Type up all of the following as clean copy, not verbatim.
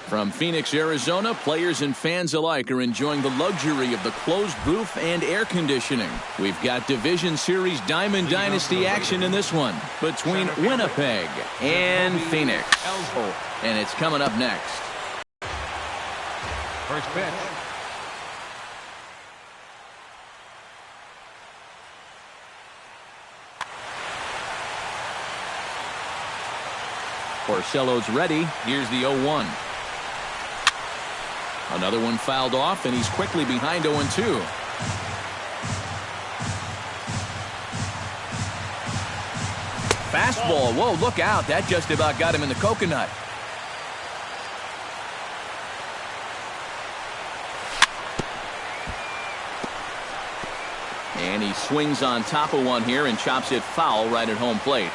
From Phoenix, Arizona, players and fans alike are enjoying the luxury of the closed booth and air conditioning. We've got Division Series Diamond Dynasty action in this one between Winnipeg and Phoenix. And it's coming up next. First pitch. Porcello's ready. Here's the 0-1. Another one fouled off, and he's quickly behind 0-2. Fastball. Whoa, look out. That just about got him in the coconut. And he swings on top of one here and chops it foul right at home plate.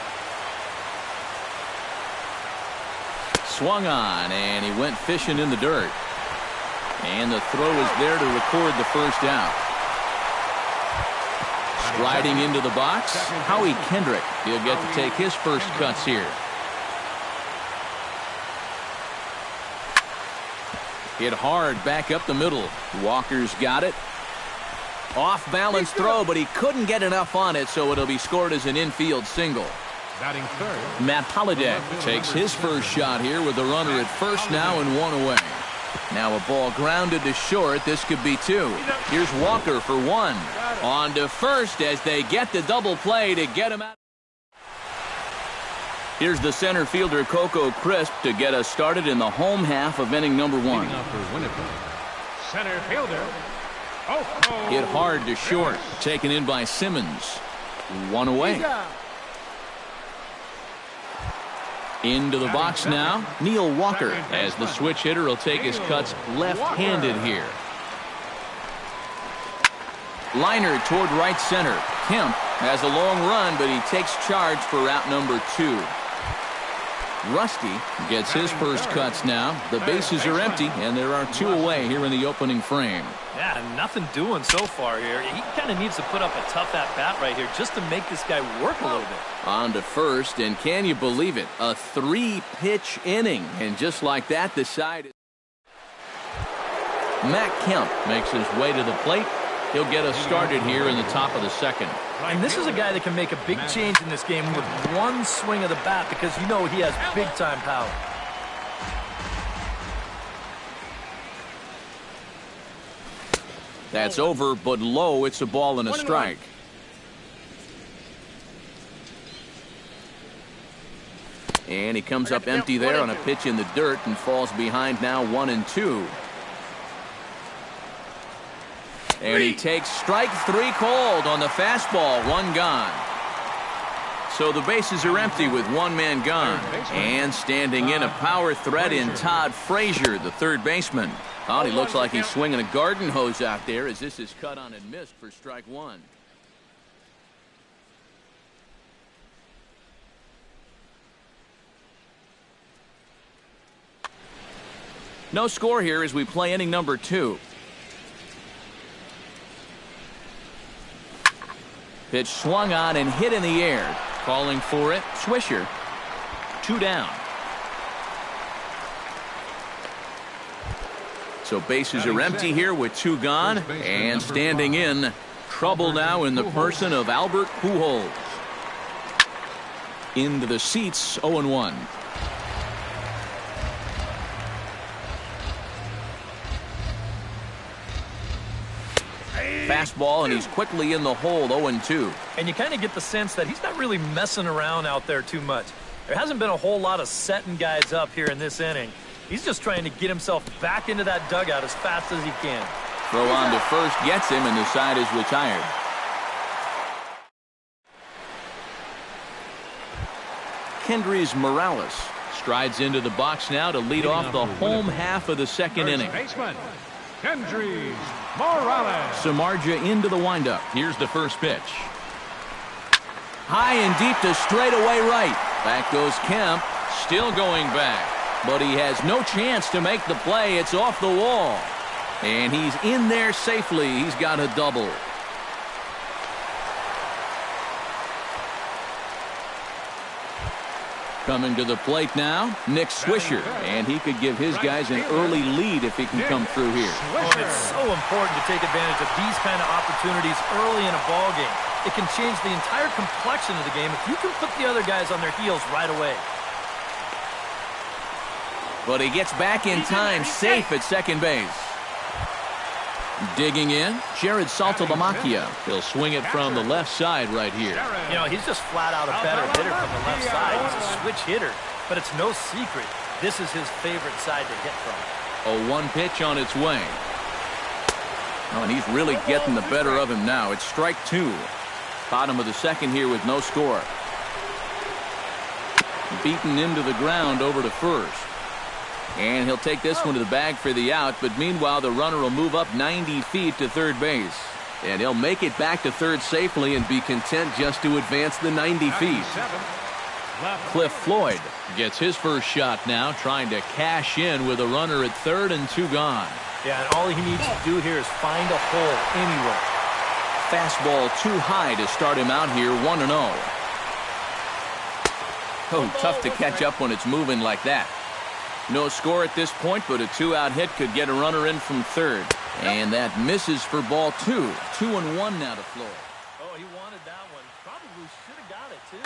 Swung on, and he went fishing in the dirt. And the throw is there to record the first out. Striding into the box, Howie Kendrick. He'll get to take his first cuts here. Hit hard back up the middle. Walker's got it. Off balance throw, but he couldn't get enough on it, so it'll be scored as an infield single. Batting third. Matt Holliday takes his first shot here with a runner at first now and one away. Now a ball grounded to short. This could be two. Here's Walker for one. On to first as they get the double play to get him out. Here's the center fielder Coco Crisp to get us started in the home half of inning number one. Center fielder. Hit hard to short. Taken in by Simmons. One away. Into the box now, Neil Walker, as the switch hitter will take his cuts left-handed here. Liner toward right center. Kemp has a long run, but he takes charge for out number 2. Rusty gets his first cuts now. The bases are empty, and there are 2 away here in the opening frame. Yeah, nothing doing so far here. He kind of needs to put up a tough at-bat right here just to make this guy work a little bit. On to first, and can you believe it? A 3-pitch inning, and just like that, the side is... Matt Kemp makes his way to the plate. He'll get us started here in the top of the second. And this is a guy that can make a big change in this game with one swing of the bat because you know he has big-time power. That's over, but low. It's a ball and a strike. And he comes up empty there on a pitch in the dirt and falls behind now 1-2. And he takes strike 3 called on the fastball. 1 gone. So the bases are empty with 1 man gone. And standing in a power threat in Todd Frazier, the third baseman. Oh, he looks like he's swinging a garden hose out there as this is cut on and missed for strike 1. No score here as we play inning number 2. Pitch swung on and hit in the air. Calling for it, Swisher. 2 down. So bases are empty here with 2 gone. And standing in, trouble now in the person of Albert Pujols. Into the seats, 0-1. Fastball, and he's quickly in the hole, 0-2. And you kind of get the sense that he's not really messing around out there too much. There hasn't been a whole lot of setting guys up here in this inning. He's just trying to get himself back into that dugout as fast as he can. Throw on to first gets him, and the side is retired. Kendrys Morales strides into the box now to lead off the home half of the second inning. Kendrys Morales. Samardzija into the windup. Here's the first pitch. High and deep to straightaway right. Back goes Kemp. Still going back. But he has no chance to make the play. It's off the wall. And he's in there safely. He's got a double. Coming to the plate now, Nick Swisher, and he could give his guys an early lead if he can come through here. Oh, it's so important to take advantage of these kind of opportunities early in a ball game. It can change the entire complexion of the game if you can put the other guys on their heels right away. But he gets back in time, safe at second base. Digging in, Jared Saltalamacchia. He'll swing it from the left side right here. You know, he's just flat out a better hitter from the left side. He's a switch hitter, but it's no secret. This is his favorite side to hit from. A 1 pitch on its way. Oh, and he's really getting the better of him now. It's strike 2. Bottom of the second here with no score. Beaten into the ground over to first. And he'll take this one to the bag for the out, but meanwhile the runner will move up 90 feet to third base. And he'll make it back to third safely and be content just to advance the 90 feet. Cliff Floyd gets his first shot now, trying to cash in with a runner at third and 2 gone. Yeah, and all he needs to do here is find a hole anywhere. Fastball too high to start him out here, 1-0. Oh, tough to catch up when it's moving like that. No score at this point, but a 2-out hit could get a runner in from third. And that misses for ball 2. 2-1 now to Floyd. Oh, he wanted that one. Probably should have got it, too.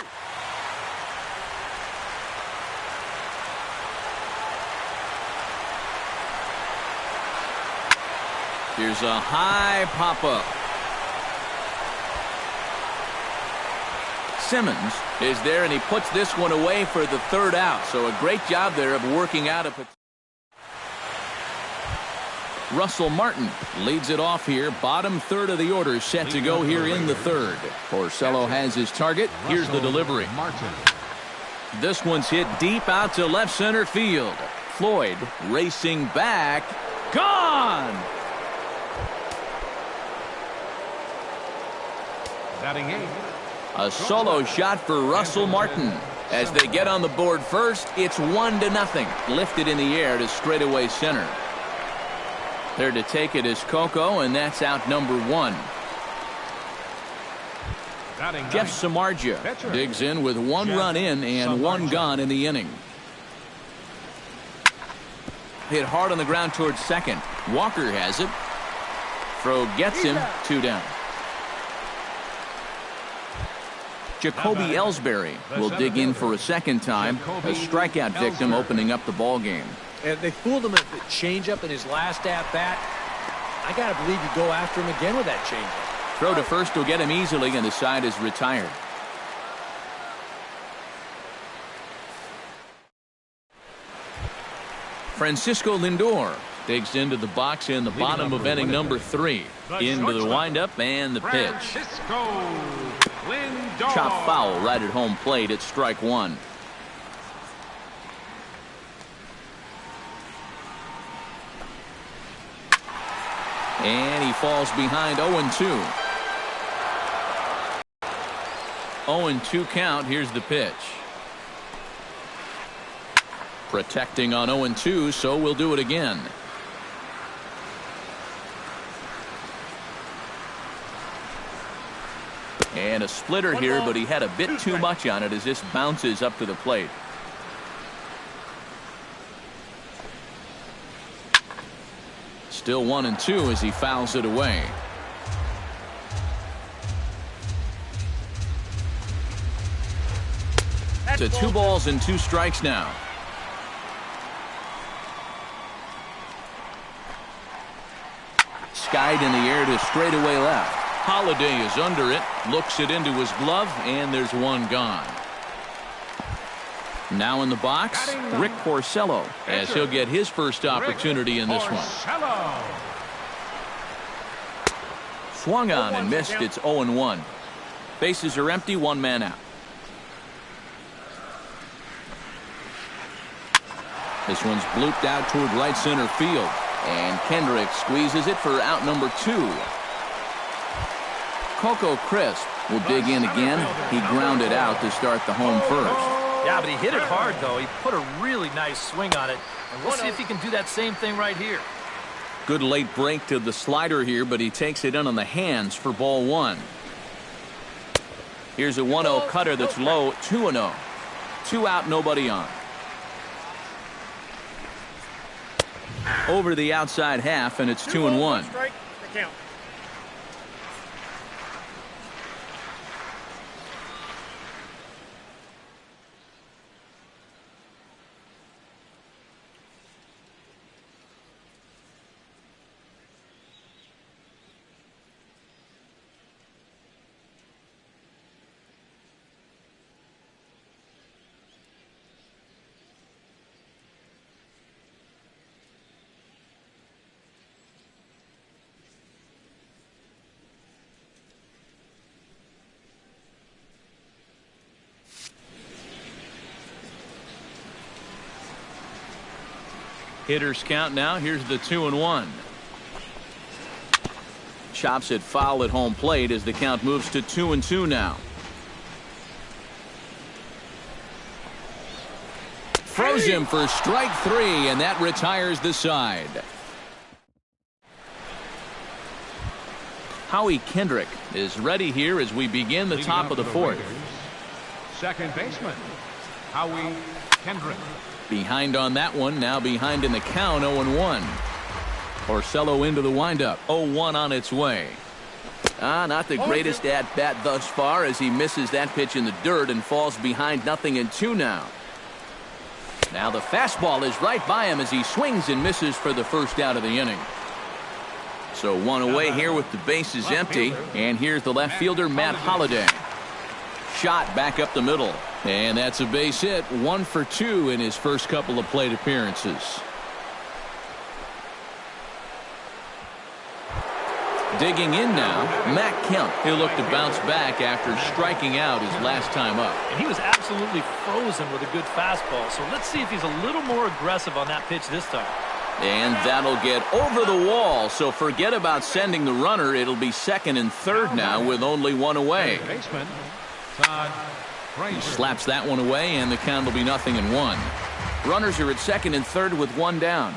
Here's a high pop-up. Simmons is there, and he puts this one away for the 3rd out. So a great job there of working out a... Russell Martin leads it off here. Bottom third of the order set to go here in the 3rd. Porcello has his target. Here's the delivery. This one's hit deep out to left center field. Floyd racing back. Gone! Batting 8. A solo shot for Russell Martin. As they get on the board first, it's 1-0. Lifted in the air to straightaway center. There to take it is Coco, and that's out number 1. Jeff Samardzija digs in with 1 run in and 1 gone in the inning. Hit hard on the ground towards second. Walker has it. Throw gets him, 2 down. Jacoby Ellsbury will dig in for a 2nd time. A strikeout victim opening up the ball game. And they fooled him at the changeup in his last at-bat. I got to believe you go after him again with that changeup. Throw to first will get him easily, and the side is retired. Francisco Lindor digs into the box in the bottom of inning number 3. Into the windup and the pitch. Chop foul right at home plate at strike 1. And he falls behind 0-2. 0-2 count. Here's the pitch. Protecting on 0-2, so we'll do it again. And a splitter here, but he had a bit too much on it as this bounces up to the plate. Still 1-2 as he fouls it away. To 2 balls and 2 strikes now. Skied in the air to straightaway left. Holiday is under it, looks it into his glove, and there's 1 gone. Now in the box, Rick Porcello, as he'll get his first opportunity in this one. Swung on and missed. It's 0-1. Bases are empty, 1 man out. This one's blooped out toward right center field, and Kendrick squeezes it for out number 2. Coco Crisp will dig in again. He grounded out to start the home first. Yeah, but he hit it hard, though. He put a really nice swing on it. And we'll see if he can do that same thing right here. Good late break to the slider here, but he takes it in on the hands for ball 1. Here's a 1-0 cutter that's low, 2-0. 2 out, nobody on. Over the outside half, and it's 2-1. Strike, the count. Hitters count now. Here's the 2-1. Chops it foul at home plate as the count moves to 2-2 now. Throws him for strike 3, and that retires the side. Howie Kendrick is ready here as we begin the top of the 4th. Second baseman, Howie Kendrick. Behind on that one, now behind in the count, 0-1. Porcello into the windup, 0-1 on its way. Not the greatest at-bat thus far as he misses that pitch in the dirt and falls behind 0-2 now. Now the fastball is right by him as he swings and misses for the first out of the inning. So 1 away here with the bases empty, and here's the left fielder, Matt Holliday. Shot back up the middle. And that's a base hit, 1 for 2 in his first couple of plate appearances. Digging in now, Matt Kemp. He'll look to bounce back after striking out his last time up. And he was absolutely frozen with a good fastball, so let's see if he's a little more aggressive on that pitch this time. And that'll get over the wall, so forget about sending the runner. It'll be second and third now with only 1 away. Baseman, Todd. He slaps that one away, and the count will be 0-1. Runners are at second and third with 1 down.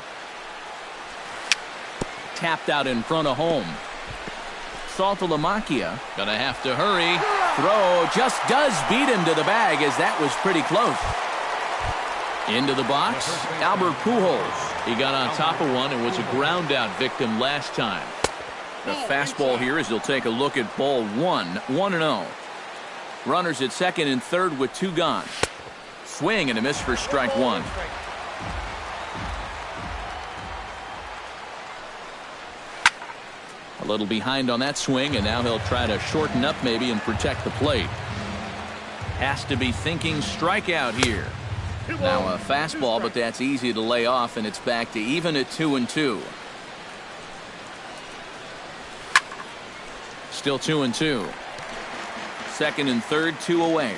Tapped out in front of home. Saltalamacchia gonna have to hurry. Throw just does beat him to the bag as that was pretty close. Into the box, Albert Pujols. He got on top of one and was a ground out victim last time. The fastball here as he'll take a look at ball 1, 1-0. Runners at second and third with 2 gone. Swing and a miss for strike 1. A little behind on that swing, and now he'll try to shorten up maybe and protect the plate. Has to be thinking strikeout here. Now a fastball, but that's easy to lay off, and it's back to even at 2-2. Still 2-2. Second and third, 2 away.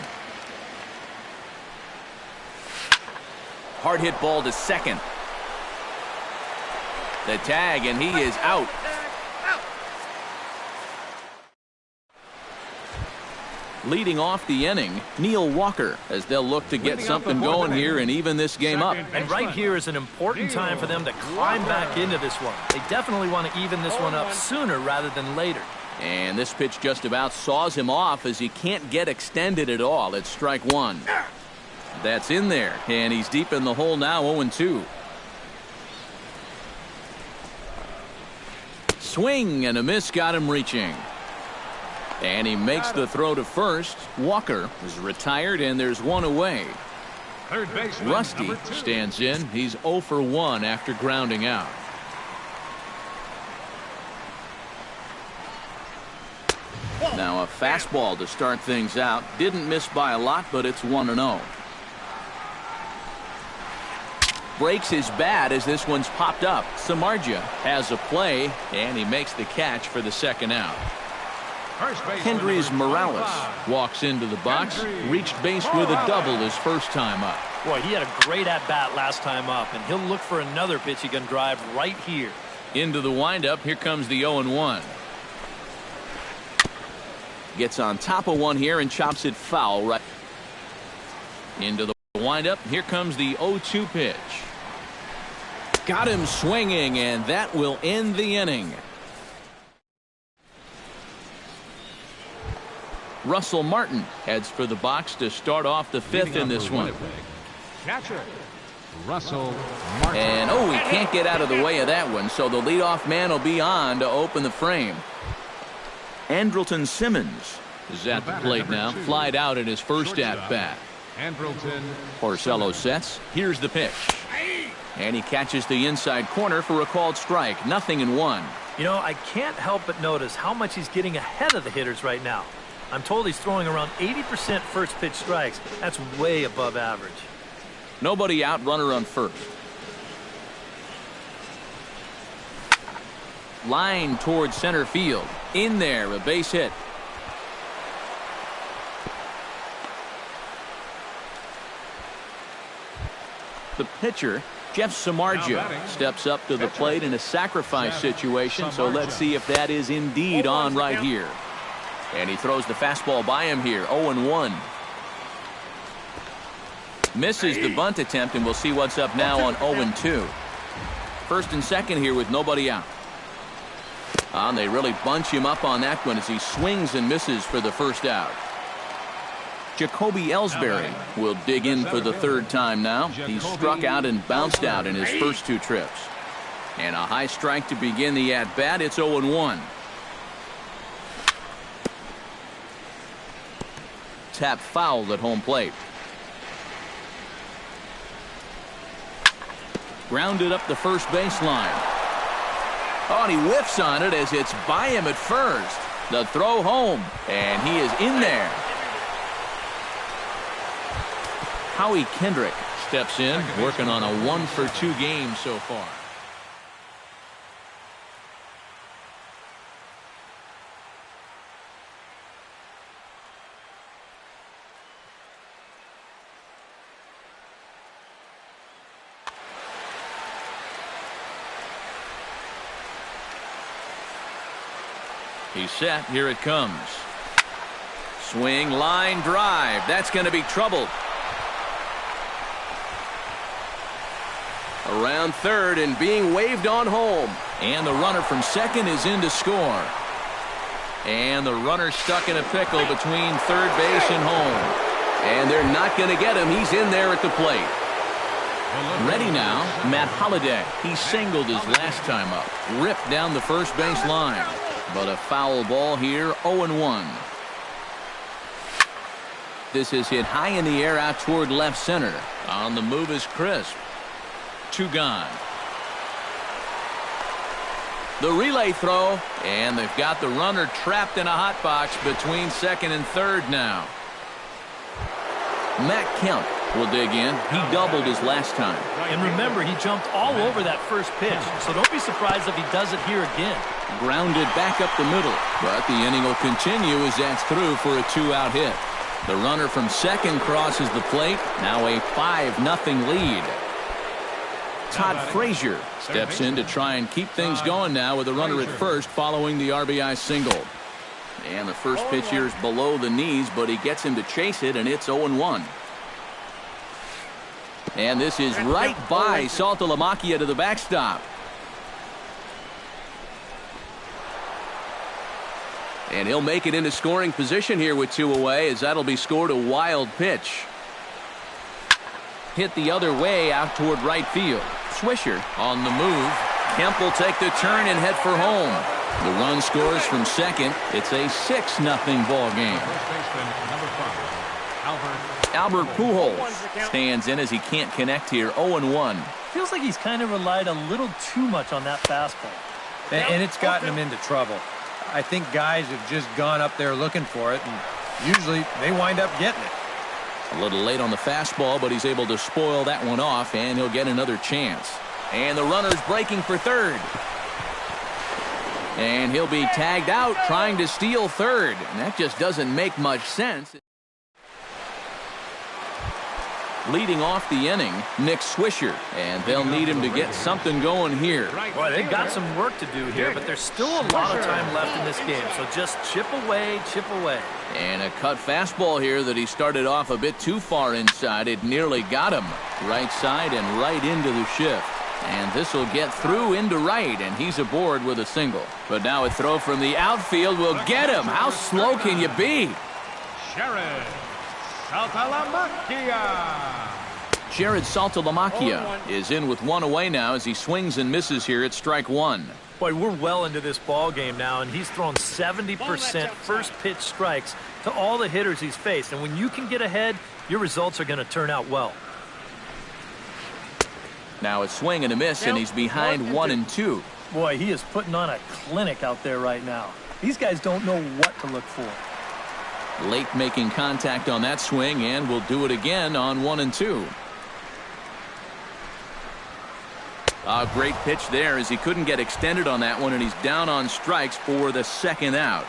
Hard hit ball to second. The tag, and he is out. Leading off the inning, Neil Walker, as they'll look to get something going here and even this game up. And right here is an important time for them to climb back into this one. They definitely want to even this one up sooner rather than later. And this pitch just about saws him off as he can't get extended at all. It's strike 1. That's in there, and he's deep in the hole now, 0-2. Swing and a miss got him reaching. And he makes the throw to first. Walker is retired, and there's 1 away. Third baseman, Rusty stands in. He's 0 for 1 after grounding out. Now a fastball to start things out. Didn't miss by a lot, but it's 1-0. Breaks his bat as this one's popped up. Samardzija has a play, and he makes the catch for the second out. Kendrys Morales walks into the box, reached base with a double his first time up. Boy, he had a great at-bat last time up, and he'll look for another pitch he can drive right here. Into the windup, here comes the 0-1. Gets on top of one here and chops it foul right. Into the windup, here comes the 0-2 pitch. Got him swinging, and that will end the inning. Russell Martin heads for the box to start off the fifth in this one. Catcher, Russell Martin. And, oh, he can't get out of the way of that one, so the leadoff man will be on to open the frame. Andrelton Simmons is at the plate now. Flied out in his first at-bat. Andrelton. Porcello sets. Here's the pitch. And he catches the inside corner for a called strike. 0-1. You know, I can't help but notice how much he's getting ahead of the hitters right now. I'm told he's throwing around 80% first pitch strikes. That's way above average. Nobody out, runner on first. Line towards center field. In there, a base hit. The pitcher, Jeff Samardzija, steps up to the plate in a sacrifice situation, so let's see if that is indeed on right here. And he throws the fastball by him here, 0-1. Misses the bunt attempt, and we'll see what's up now on 0-2. First and second here with nobody out. And they really bunch him up on that one as he swings and misses for the first out. Jacoby Ellsbury will dig in for the third time now. He struck out and bounced out in his first two trips. And a high strike to begin the at-bat. It's 0-1. Tap fouled at home plate. Grounded up the first baseline. Oh, and he whiffs on it as it's by him at first. The throw home, and he is in there. Howie Kendrick steps in, working on a 1-for-2 game so far. He's set. Here it comes. Swing, line, drive. That's going to be trouble. Around third and being waved on home. And the runner from second is in to score. And the runner stuck in a pickle between third base and home. And they're not going to get him. He's in there at the plate. Ready now, Matt Holliday. He singled his last time up. Ripped down the first base line. But a foul ball here, 0-1. This is hit high in the air out toward left center. On the move is Crisp. 2 gone. The relay throw, and they've got the runner trapped in a hot box between second and third now. Matt Kemp will dig in. He doubled his last time. And remember, he jumped all over that first pitch, so don't be surprised if he does it here again. Grounded back up the middle, but the inning will continue as that's through for a 2-out hit. The runner from second crosses the plate. Now a 5-0 lead. Todd Frazier steps in to try and keep things going now with a runner at first following the RBI single. And the first pitch here is below the knees, but he gets him to chase it, and it's 0-1. And this is right by Saltalamacchia to the backstop. And he'll make it into scoring position here with 2 away, as that'll be scored a wild pitch. Hit the other way out toward right field. Swisher on the move. Kemp will take the turn and head for home. The run scores from second. It's a 6-0 ball game. Albert Pujols stands in as he can't connect here. 0-1. Feels like he's kind of relied a little too much on that fastball. And it's gotten him into trouble. I think guys have just gone up there looking for it, and usually they wind up getting it. A little late on the fastball, but he's able to spoil that one off, and he'll get another chance. And the runner's breaking for third. And he'll be tagged out trying to steal third. And that just doesn't make much sense. Leading off the inning, Nick Swisher, and they'll need him to get something going here. Boy, they've got some work to do here, but there's still a lot of time left in this game, so just chip away, chip away. And a cut fastball here that he started off a bit too far inside. It nearly got him. Right side and right into the shift. And this will get through into right, and he's aboard with a single. But now a throw from the outfield will get him. How slow can you be? Jared Saltalamacchia. Jared Saltalamacchia is in with one away now as he swings and misses here at strike one. Boy, we're well into this ball game now, and he's thrown 70% first pitch strikes to all the hitters he's faced. And when you can get ahead, your results are going to turn out well. Now a swing and a miss, and he's behind 1-2. Boy, he is putting on a clinic out there right now. These guys don't know what to look for. Late making contact on that swing, and will do it again on 1-2. A great pitch there as he couldn't get extended on that one, and he's down on strikes for the second out.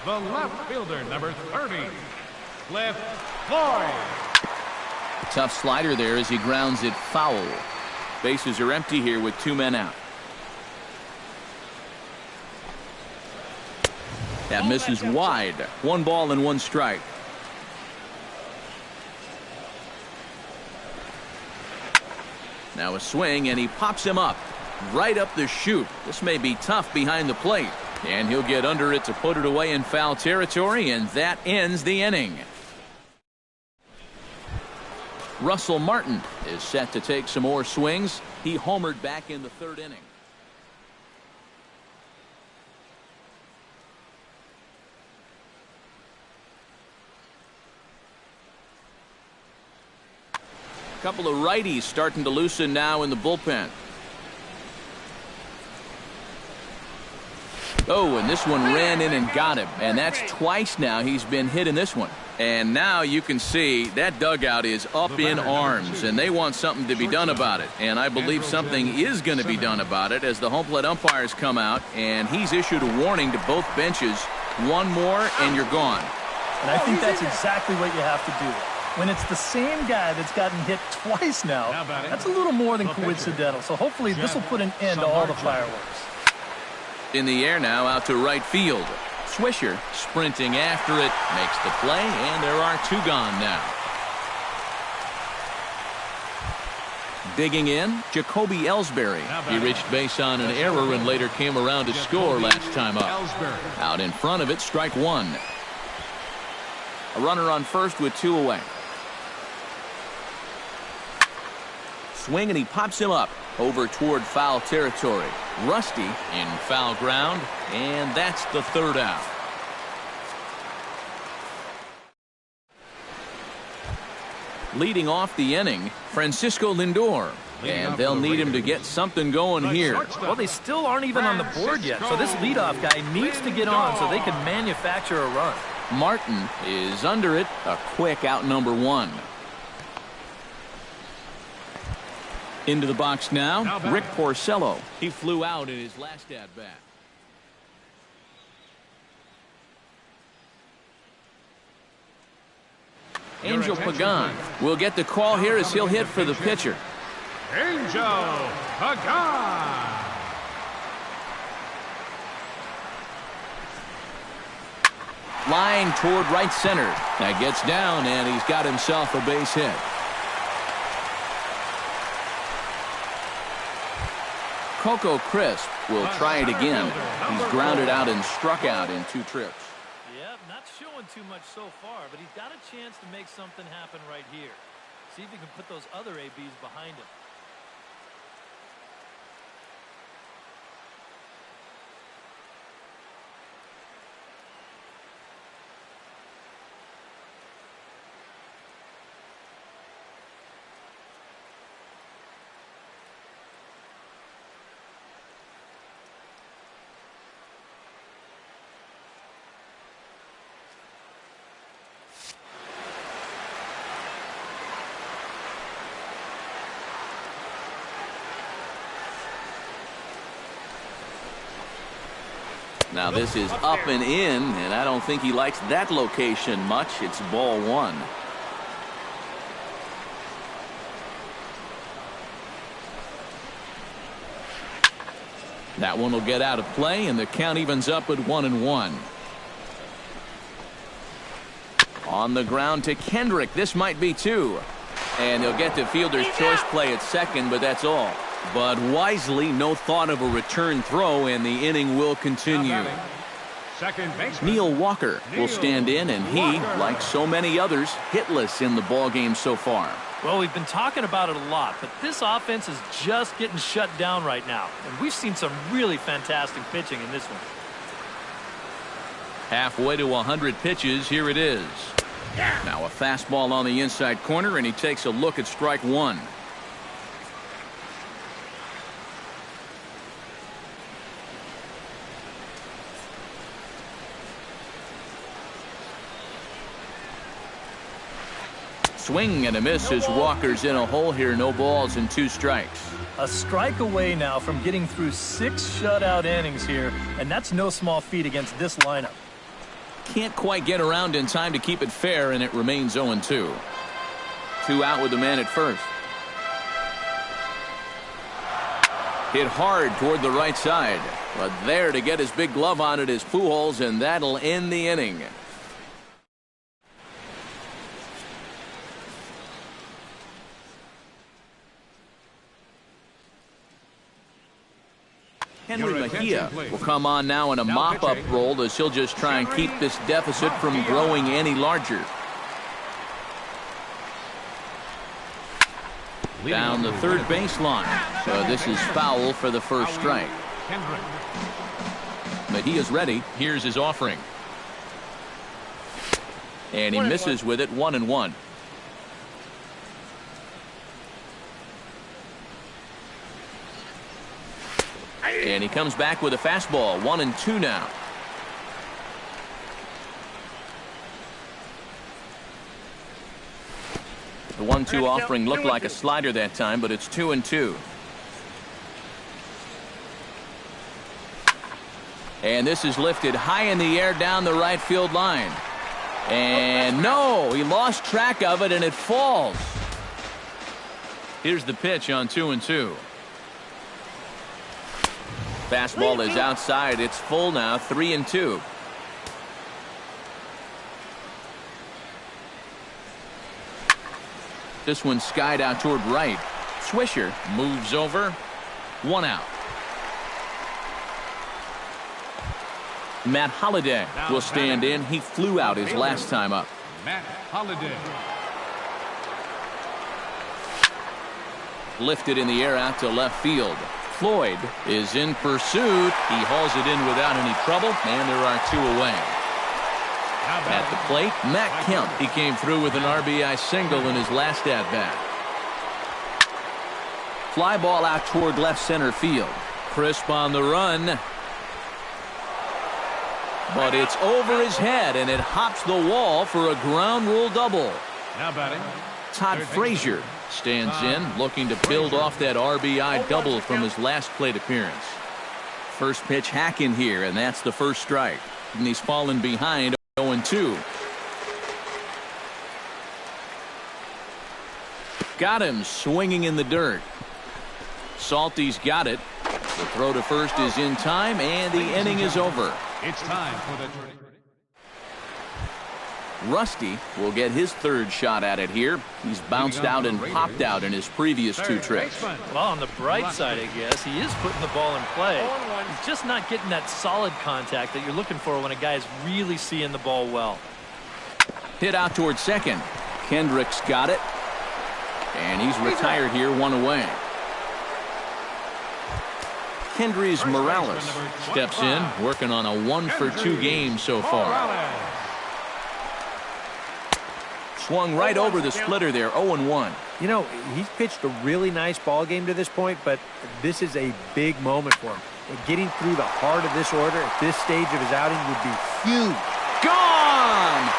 The left fielder, number 30, Cliff Floyd. Tough slider there as he grounds it foul. Bases are empty here with 2 men out. That misses wide. 1 ball and 1 strike. Now a swing, and he pops him up right up the chute. This may be tough behind the plate, and he'll get under it to put it away in foul territory, and that ends the inning. Russell Martin is set to take some more swings. He homered back in the 3rd inning. A couple of righties starting to loosen now in the bullpen. Oh, and this one ran in and got him, and that's twice now he's been hit in this one. And now you can see that dugout is up in arms, and they want something to be done about it. And I believe something is going to be done about it as the home plate umpires come out, and he's issued a warning to both benches. 1 more, and you're gone. And I think that's exactly what you have to do. When it's the same guy that's gotten hit twice now, that's a little more than coincidental. So hopefully this will put an end to all the fireworks. In the air now, out to right field. Swisher sprinting after it, makes the play, and there are 2 gone now. Digging in, Jacoby Ellsbury. He reached base on an error and later came around to score last time up. Out in front of it, strike 1. A runner on first with 2 away. Swing, and he pops him up over toward foul territory. Rusty in foul ground, and that's the 3rd out. Leading off the inning, Francisco Lindor. And they'll need him to get something going here. Well, they still aren't even on the board yet, so this leadoff guy needs to get on so they can manufacture a run. Martin is under it. A quick out number 1. Into the box now, Rick Porcello. He flew out in his last at-bat. Angel Pagan will get the call here as he'll hit for the pitcher. Angel Pagan. Line toward right center. That gets down, and he's got himself a base hit. Coco Crisp will try it again. He's grounded out and struck out in 2 trips. Yeah, not showing too much so far, but he's got a chance to make something happen right here. See if he can put those other ABs behind him. Now this is up and in, and I don't think he likes that location much. It's ball 1. That one will get out of play, and the count evens up at 1-1. On the ground to Kendrick. This might be 2. And they'll get to fielder's choice play at second, but that's all. But wisely, no thought of a return throw, and the inning will continue. Second baseman. Neil Walker will stand in, and he, like so many others, hitless in the ballgame so far. Well, we've been talking about it a lot, but this offense is just getting shut down right now. And we've seen some really fantastic pitching in this one. Halfway to 100 pitches, here it is. Now a fastball on the inside corner, and he takes a look at strike one. Swing and a miss as Walker's in a hole here. No balls and 2 strikes. A strike away now from getting through 6 shutout innings here, and that's no small feat against this lineup. Can't quite get around in time to keep it fair, and it remains 0-2. 2 out with the man at first. Hit hard toward the right side, but there to get his big glove on it is Pujols, and that'll end the inning. Henry Mejia will come on now in a mop-up role as he'll just try and keep this deficit from growing any larger. Down the third baseline. So this is foul for the first strike. Mejia's ready. Here's his offering. And he misses with it, 1-1. And he comes back with a fastball, 1-2 now. The 1-2 offering looked like a slider that time, but it's 2-2. And this is lifted high in the air down the right field line. And no, he lost track of it and it falls. Here's the pitch on 2-2. Fastball is outside. It's full now, 3-2. This one skied out toward right. Swisher moves over. 1 out. Matt Holliday will stand in. He flew out his last time up. Matt Holliday. Lifted in the air out to left field. Floyd is in pursuit. He hauls it in without any trouble, and there are 2 away. At the plate, Matt Kemp. He came through with an RBI single in his last at-bat. Fly ball out toward left center field. Crisp on the run. But it's over his head, and it hops the wall for a ground rule double. Now batting, Todd Frazier stands in, looking to build off that RBI double from his last plate appearance. First pitch hack in here, and that's the first strike. And he's fallen behind 0-2. Got him swinging in the dirt. Salty's got it. The throw to first is in time, and the inning is over. it's time for the Rusty will get his 3rd shot at it here. He's bounced out and popped out in his previous 2 trips. Well, on the bright side, I guess, he is putting the ball in play. He's just not getting that solid contact that you're looking for when a guy's really seeing the ball well. Hit out towards second. Kendrick's got it. And he's retired here, 1 away. Kendrys Morales steps in, working on a 1-for-2 game so far. Swung right over the splitter there, 0-1. You know, he's pitched a really nice ball game to this point, but this is a big moment for him. And getting through the heart of this order at this stage of his outing would be huge. Gone!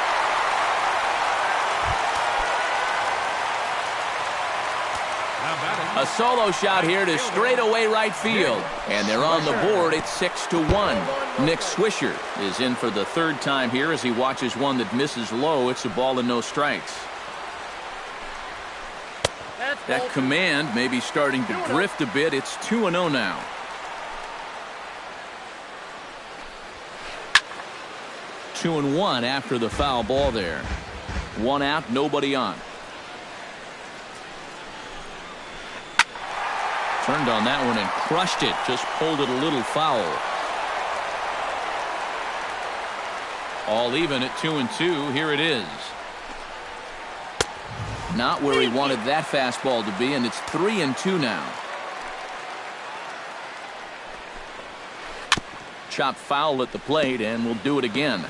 A solo shot here to straightaway right field. And they're on the board at 6-1. Nick Swisher is in for the 3rd time here as he watches one that misses low. It's a ball and no strikes. That command may be starting to drift a bit. It's 2-0 now. Two and 1 after the foul ball there. 1 out, nobody on. Turned on that one and crushed it. Just pulled it a little foul. All even at 2-2. Here it is. Not where he wanted that fastball to be, and it's 3-2 now. Chop foul at the plate, and we'll do it again.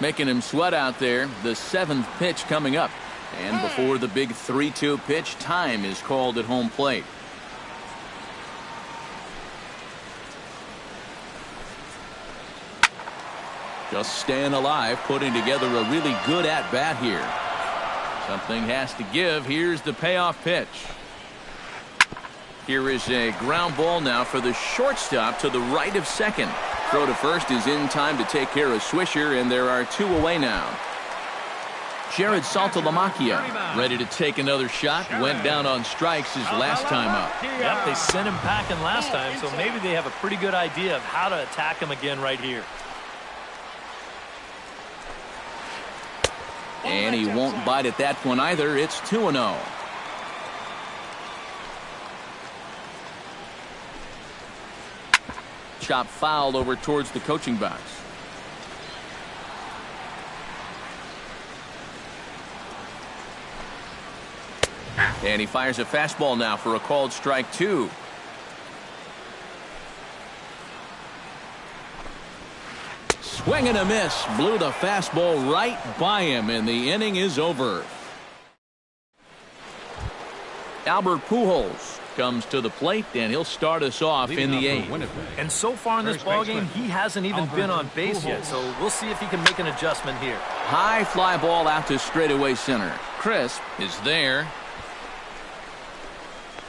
Making him sweat out there. The 7th pitch coming up. And before the big 3-2 pitch, time is called at home plate. Just staying alive, putting together a really good at-bat here. Something has to give. Here's the payoff pitch. Here is a ground ball now for the shortstop to the right of second. Throw to first is in time to take care of Swisher, and there are 2 away now. Jared Saltalamacchia ready to take another shot. Went down on strikes his last time up. Yep, they sent him packing last time, so maybe they have a pretty good idea of how to attack him again right here. And he won't bite at that one either. It's 2-0. Chop foul over towards the coaching box. And he fires a fastball now for a called strike 2. Swing and a miss. Blew the fastball right by him, and the inning is over. Albert Pujols comes to the plate, and he'll start us off in the 8th. And so far in this ballgame, he hasn't even been on base yet, so we'll see if he can make an adjustment here. High fly ball out to straightaway center. Crisp is there.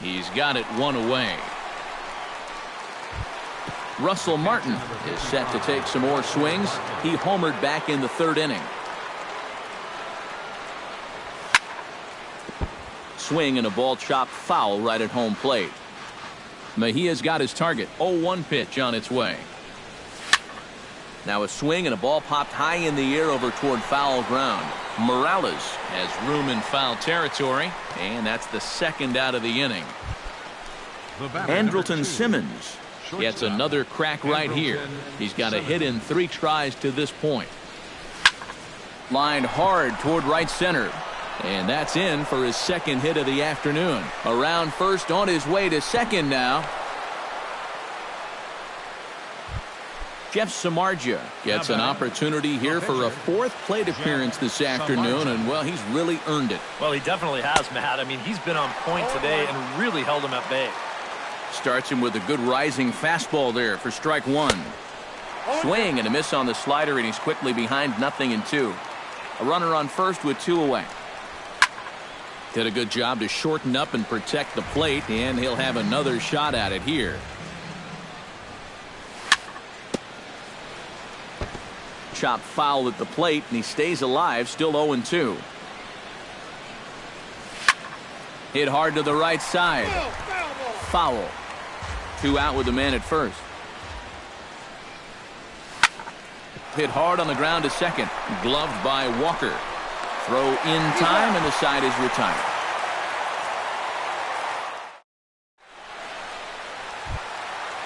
He's got it 1 away. Russell Martin is set to take some more swings. He homered back in the 3rd inning. Swing and a ball chopped foul right at home plate. Mejia's got his target. 0-1 pitch on its way. Now a swing and a ball popped high in the air over toward foul ground. Morales has room in foul territory, and that's the 2nd out of the inning. Andrelton Simmons gets another crack right here. He's got a hit in 3 tries to this point. Lined hard toward right center. And that's in for his 2nd hit of the afternoon. Around first, on his way to second now. Jeff Samardzija gets an opportunity here for a 4th plate appearance this afternoon, and, well, he's really earned it. Well, he definitely has, Matt. I mean, he's been on point today and really held him at bay. Starts him with a good rising fastball there for strike 1. Swing and a miss on the slider, and he's quickly behind 0-2. A runner on first with 2 away. Did a good job to shorten up and protect the plate, and he'll have another shot at it here. Chop foul at the plate, and he stays alive, still 0-2. Hit hard to the right side. Foul. 2 out with the man at first. Hit hard on the ground to second. Gloved by Walker. Throw in time, and the side is retired.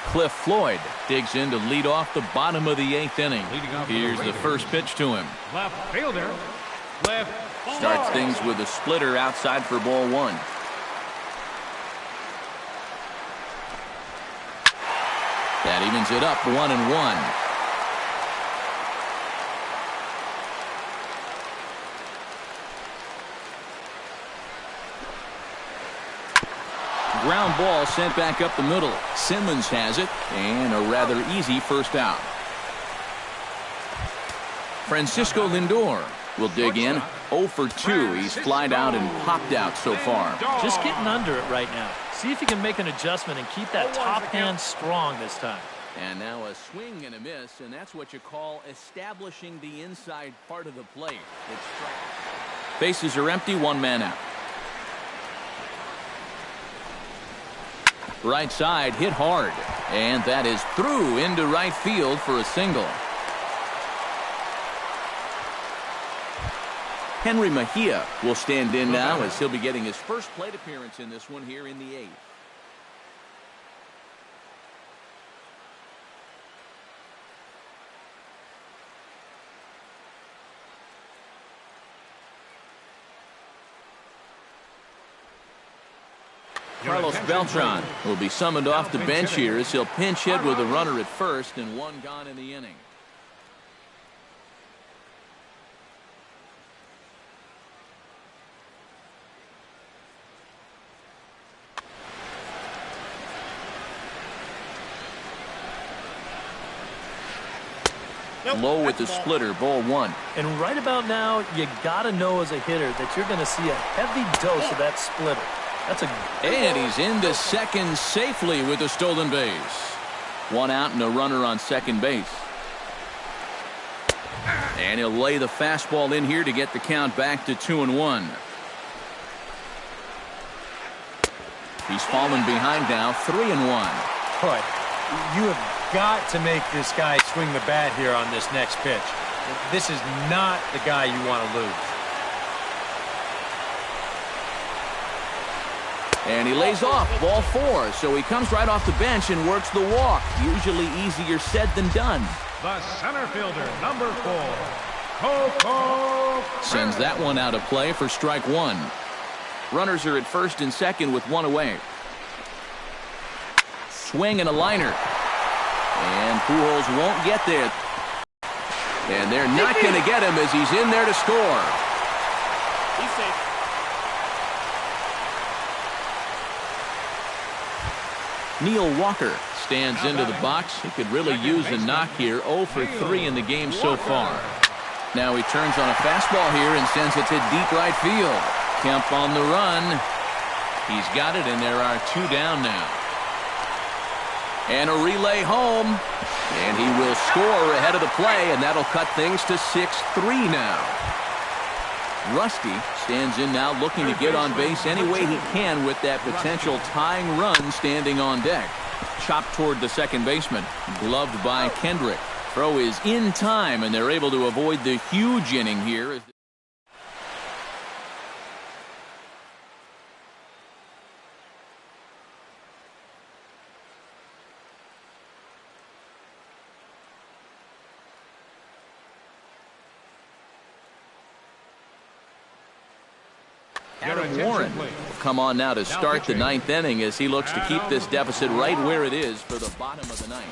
Cliff Floyd digs in to lead off the bottom of the 8th inning. Here's the first pitch to him. Left fielder. Left. Starts things with a splitter outside for ball 1. That evens it up 1-1. Ground ball sent back up the middle. Simmons has it, and a rather easy first out. Francisco Lindor will dig in. 0 for 2. He's flied out and popped out so far. Just getting under it right now. See if he can make an adjustment and keep that top hand strong this time. And now a swing and a miss, and that's what you call establishing the inside part of the plate. Bases are empty, 1 man out. Right side hit hard, and that is through into right field for a single. Henry Mejia will stand in now as he'll be getting his first plate appearance in this one here in the 8th. Carlos Beltran will be summoned off the bench here as he'll pinch hit with a runner at first and one gone in the inning. Low with the splitter, ball one. And right about now, you got to know as a hitter that you're going to see a heavy dose of that splitter. And he's into second safely with a stolen base. One out and a runner on second base. And he'll lay the fastball in here to get the count back to 2-1. He's fallen behind now, 3-1. Boy, you have got to make this guy swing the bat here on this next pitch. This is not the guy you want to lose. And he lays off, ball four, so he comes right off the bench and works the walk. Usually easier said than done. The center fielder, number 4, Coco sends that one out of play for strike one. Runners are at first and second with one away. Swing and a liner. And Pujols won't get there. And they're not going to get him as he's in there to score. He's safe. Neil Walker stands into the box. He could really use a knock here. 0 for 3 in the game so far. Now he turns on a fastball here and sends it to deep right field. Kemp on the run. He's got it, and there are two down now. And a relay home. And he will score ahead of the play, and that'll cut things to 6-3 now. Rusty stands in now looking to get on base any way he can with that potential tying run standing on deck. Chopped toward the second baseman. Gloved by Kendrick. Throw is in time, and they're able to avoid the huge inning here. Adam Warren will come on now to start the ninth inning as he looks to keep this deficit right where it is for the bottom of the ninth.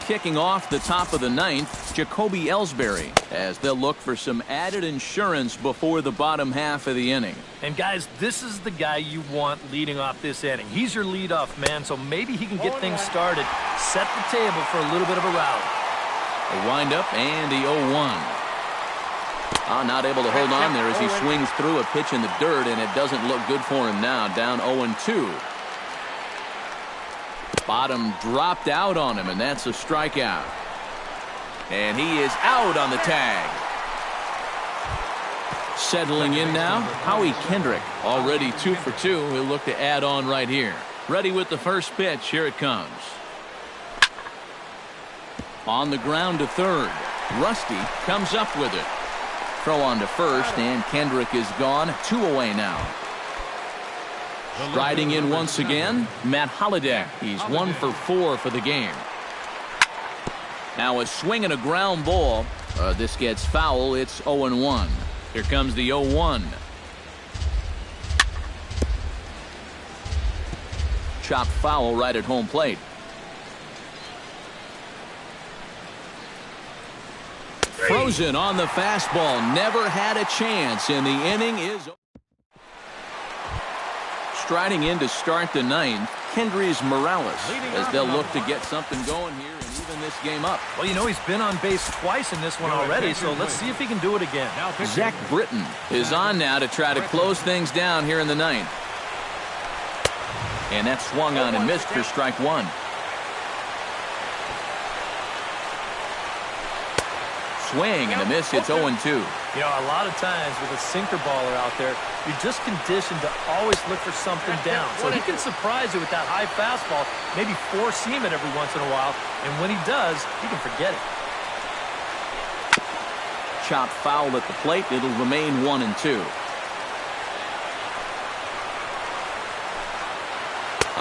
Kicking off the top of the ninth, Jacoby Ellsbury, as they'll look for some added insurance before the bottom half of the inning. And guys, this is the guy you want leading off this inning. He's your leadoff man, so maybe he can get things started, set the table for a little bit of a rally. A windup and the 0-1. Not able to hold on there as he swings through a pitch in the dirt, and it doesn't look good for him now. Down 0-2. Bottom dropped out on him, and that's a strikeout. And he is out on the tag. Settling in now, Howie Kendrick, already 2 for 2. He'll look to add on right here. Ready with the first pitch. Here it comes. On the ground to third. Rusty comes up with it. Throw on to first, and Kendrick is gone. 2 away now. Striding in once again, Matt Holliday. He's 1 for 4 for the game. Now a swing and a ground ball. This gets foul. It's 0-1. Here comes the 0-1. Chopped foul right at home plate. Frozen on the fastball. Never had a chance, and the inning is over. Striding in to start the ninth, Kendrys Morales, as they'll look to get something going here and even this game up. Well, you know, he's been on base twice in this one already, so let's see if he can do it again. Zach Britton is on now to try to close things down here in the ninth. And that swung on and missed for strike one. Swing and a miss. It's 0-2. You know, a lot of times with a sinker baller out there, you're just conditioned to always look for something down. So he can surprise you with that high fastball, maybe four-seam it every once in a while, and when he does, you can forget it. Chopped foul at the plate. It'll remain 1-2.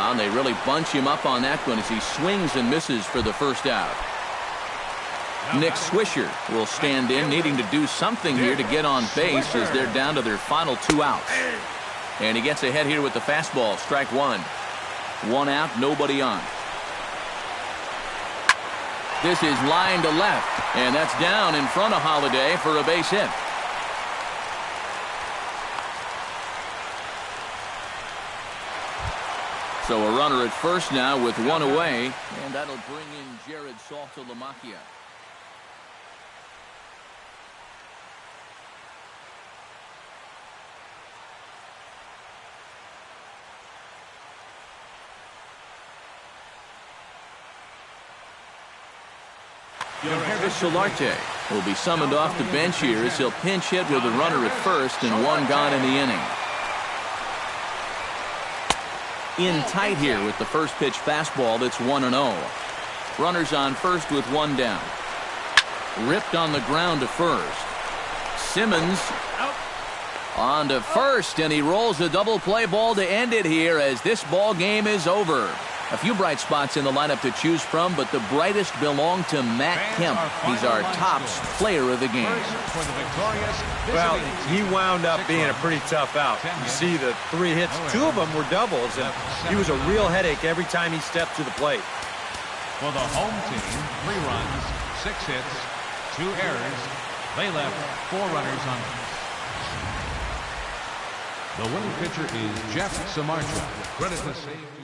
And they really bunch him up on that one as he swings and misses for the first out. Nick Swisher will stand in, needing to do something here to get on base as they're down to their final 2 outs. And he gets ahead here with the fastball. Strike one. One out, nobody on. This is line to left, and that's down in front of Holiday for a base hit. So a runner at first now with one away, and that'll bring in Jared Saltalamacchia. Solarte will be summoned off the bench here as he'll pinch hit with a runner at first and one gone in the inning. In tight here with the first pitch fastball that's 1-0. Runners on first with one down. Ripped on the ground to first. Simmons on to first, and he rolls a double play ball to end it here as this ball game is over. A few bright spots in the lineup to choose from, but the brightest belong to Matt Kemp. He's our tops player of the game. Well, he wound up being a pretty tough out. You see the 3 hits, 2 of them were doubles, and he was a real headache every time he stepped to the plate. For the home team, 3 runs, 6 hits, 2 errors. They left 4 runners on base. The winning pitcher is Jeff Samardzija. Credit to save to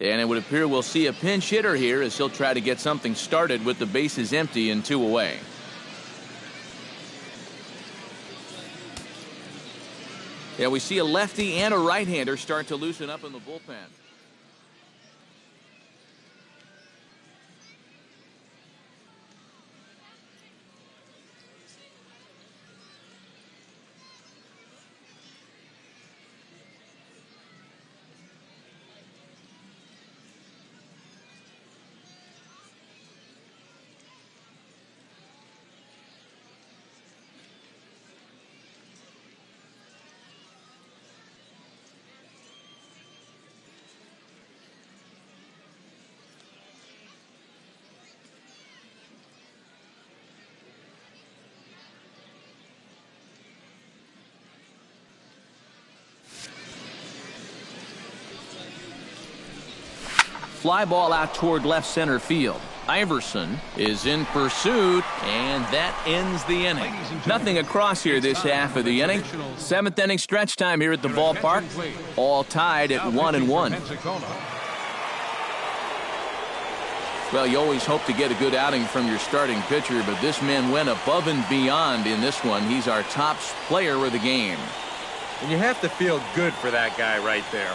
And it would appear we'll see a pinch hitter here as he'll try to get something started with the bases empty and 2 away. Yeah, we see a lefty and a right-hander start to loosen up in the bullpen. Fly ball out toward left center field. Iverson is in pursuit, and that ends the inning. Nothing across here this half of the inning. 7th inning stretch time here at the ballpark. All tied at 1-1. Well, you always hope to get a good outing from your starting pitcher, but this man went above and beyond in this one. He's our top player of the game. And you have to feel good for that guy right there.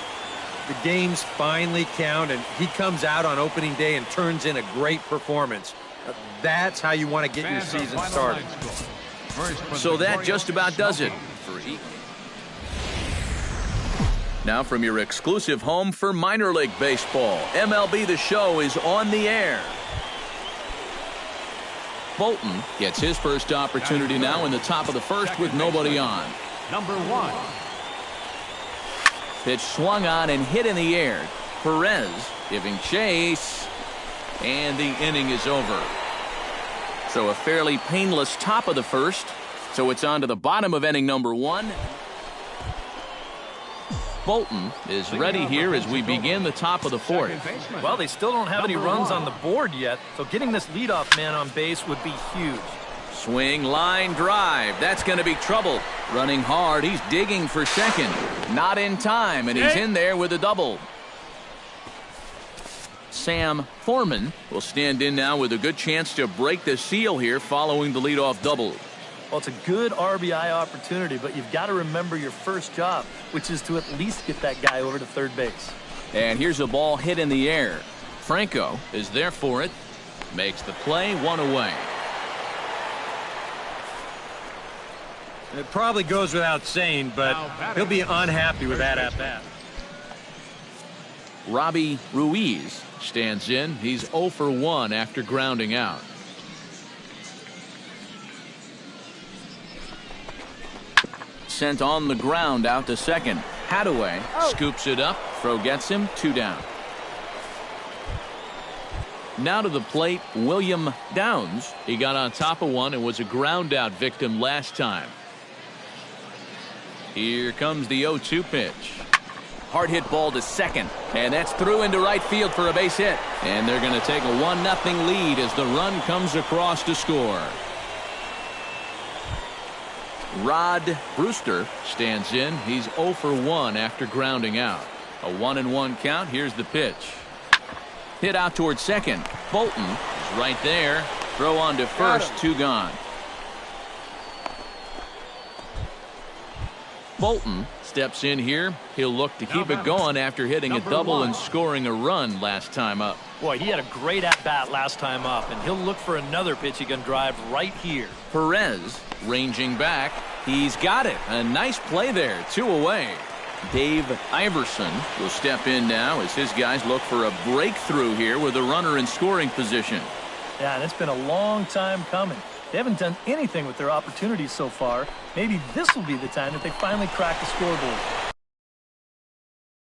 The games finally count, and he comes out on opening day and turns in a great performance. That's how you want to get your season started. So that just about does it. Now from your exclusive home for minor league baseball, MLB The Show is on the air. Bolton gets his first opportunity now in the top of the first with nobody on. Number 1. Pitch swung on and hit in the air. Perez giving chase, and the inning is over. So a fairly painless top of the first. So it's on to the bottom of inning number 1. Bolton is ready here as we begin the top of the 4th. Well, they still don't have any runs on the board yet, so getting this leadoff man on base would be huge. Swing, line, drive. That's going to be trouble. Running hard. He's digging for second. Not in time, and he's in there with a double. Sam Foreman will stand in now with a good chance to break the seal here following the leadoff double. Well, it's a good RBI opportunity, but you've got to remember your first job, which is to at least get that guy over to third base. And here's a ball hit in the air. Franco is there for it. Makes the play, 1 away. It probably goes without saying, but he'll be unhappy with that at-bat. Robbie Ruiz stands in. He's 0 for 1 after grounding out. Sent on the ground out to second. Hadaway scoops it up. Throw gets him. 2 down. Now to the plate, William Downs. He got on top of one and was a ground out victim last time. Here comes the 0-2 pitch. Hard hit ball to second, and that's through into right field for a base hit. And they're going to take a 1-0 lead as the run comes across to score. Rod Brewster stands in. He's 0 for 1 after grounding out. A 1-1 count. Here's the pitch. Hit out towards second. Bolton is right there. Throw on to first. 2 gone. Bolton steps in here. He'll look to keep it going after hitting a double and scoring a run last time up. Boy, he had a great at-bat last time up, and he'll look for another pitch he can drive right here. Perez ranging back. He's got it. A nice play there. 2 away. Dave Iverson will step in now as his guys look for a breakthrough here with a runner in scoring position. Yeah, and it's been a long time coming. They haven't done anything with their opportunities so far. Maybe this will be the time that they finally crack the scoreboard.